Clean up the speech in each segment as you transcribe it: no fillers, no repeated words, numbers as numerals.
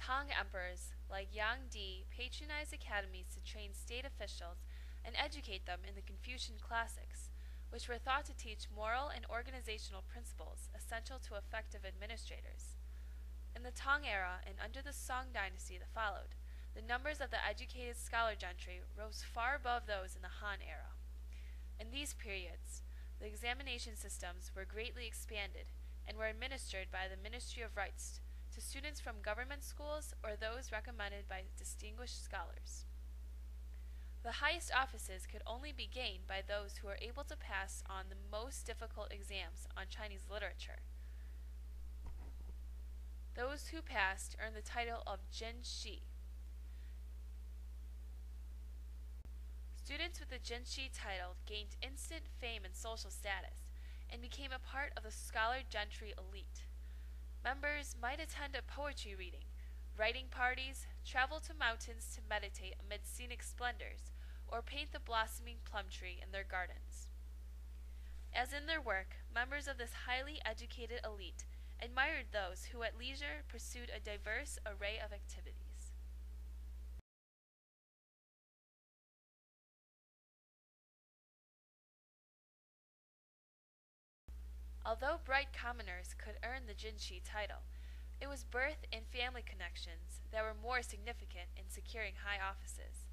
Tang emperors, like Yang Di, patronized academies to train state officials and educate them in the Confucian classics, which were thought to teach moral and organizational principles essential to effective administrators. In the Tang era and under the Song dynasty that followed, the numbers of the educated scholar gentry rose far above those in the Han era. In these periods, the examination systems were greatly expanded and were administered by the Ministry of Rights to students from government schools or those recommended by distinguished scholars. The highest offices could only be gained by those who were able to pass on the most difficult exams on Chinese literature. Those who passed earned the title of Jin Shi. Students with the Jin Shi title gained instant fame and social status, and became a part of the scholar gentry elite. Members might attend a poetry reading, writing parties, travel to mountains to meditate amid scenic splendors, or paint the blossoming plum tree in their gardens. As in their work, members of this highly educated elite admired those who at leisure pursued a diverse array of activities. Although bright commoners could earn the Jinshi title, it was birth and family connections that were more significant in securing high offices.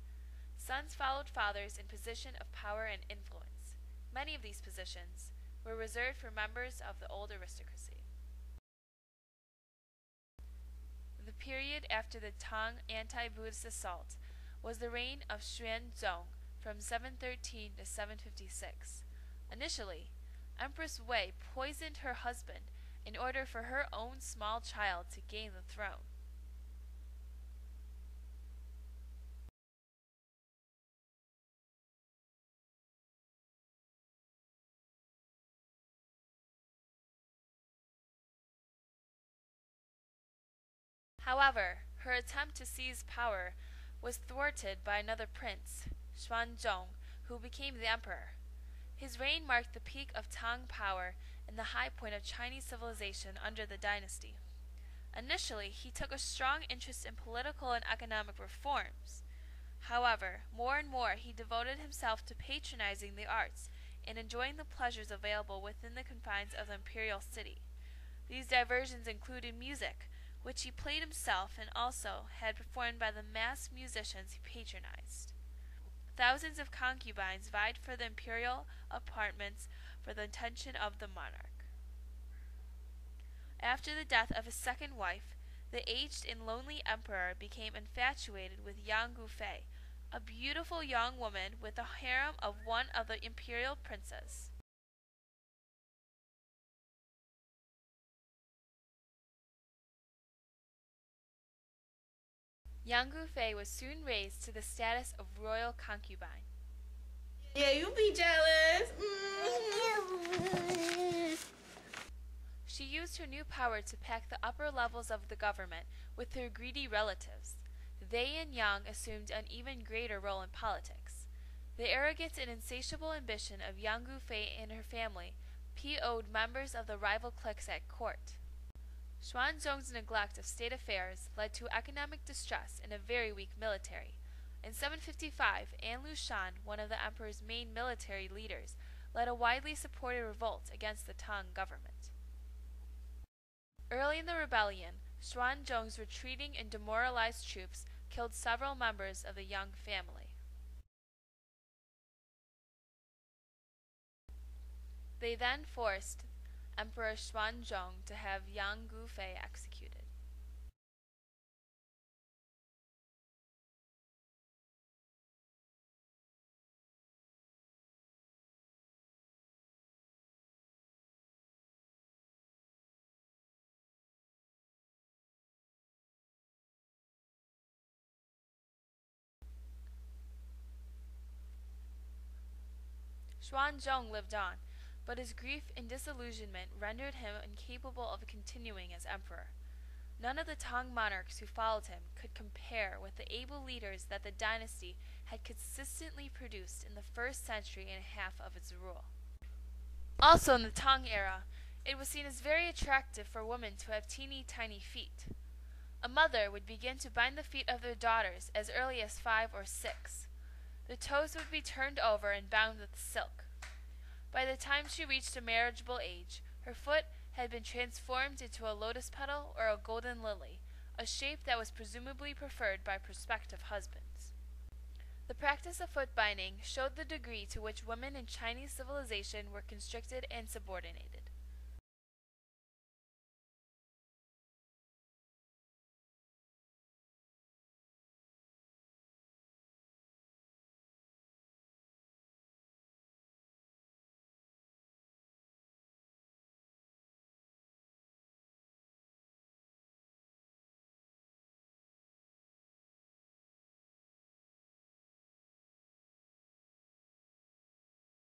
Sons followed fathers in position of power and influence. Many of these positions were reserved for members of the old aristocracy. The period after the Tang anti-Buddhist assault was the reign of Xuanzong from 713 to 756. Initially, Empress Wei poisoned her husband in order for her own small child to gain the throne. However, her attempt to seize power was thwarted by another prince, Xuanzong, who became the emperor. His reign marked the peak of Tang power and the high point of Chinese civilization under the dynasty. Initially, he took a strong interest in political and economic reforms. However, more and more he devoted himself to patronizing the arts and enjoying the pleasures available within the confines of the imperial city. These diversions included music, which he played himself and also had performed by the mass musicians he patronized. Thousands of concubines vied for the imperial apartments for the attention of the monarch. After the death of his second wife, the aged and lonely emperor became infatuated with Yang Gufei, a beautiful young woman with the harem of one of the imperial princes. Yang Gufei was soon raised to the status of royal concubine. Yeah, you be jealous. She used her new power to pack the upper levels of the government with her greedy relatives. They and Yang assumed an even greater role in politics. The arrogant and insatiable ambition of Yang Gufei and her family PO'd members of the rival cliques at court. Xuanzong's neglect of state affairs led to economic distress and a very weak military. In 755, An Lushan, one of the emperor's main military leaders, led a widely supported revolt against the Tang government. Early in the rebellion, Xuanzong's retreating and demoralized troops killed several members of the Yang family. They then forced Emperor Xuanzong to have Yang Gufei executed. Xuanzong lived on, but his grief and disillusionment rendered him incapable of continuing as emperor. None of the Tang monarchs who followed him could compare with the able leaders that the dynasty had consistently produced in the first century and a half of its rule. Also in the Tang era, it was seen as very attractive for women to have teeny tiny feet. A mother would begin to bind the feet of their daughters as early as 5 or 6. The toes would be turned over and bound with silk. By the time she reached a marriageable age, her foot had been transformed into a lotus petal or a golden lily, a shape that was presumably preferred by prospective husbands. The practice of foot binding showed the degree to which women in Chinese civilization were constricted and subordinated.